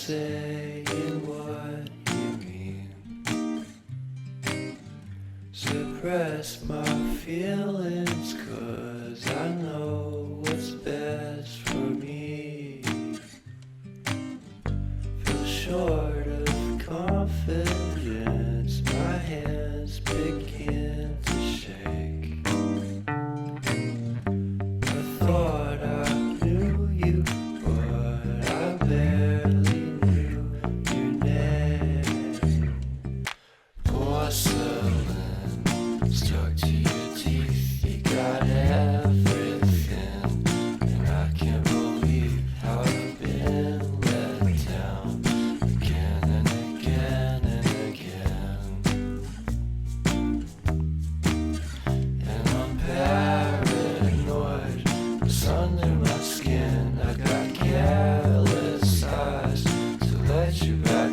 saying what you mean. Suppress my feelings, 'cause I know what's best for me. Feel short of confidence, my hands begin to shake. I thought I knew you, but I barely knew your name. Porcelain stuck to your teeth, you got everything, and I can't believe how I've been let down again and again and again. And I'm paranoid, it's under my skin. I got careless eyes to let you back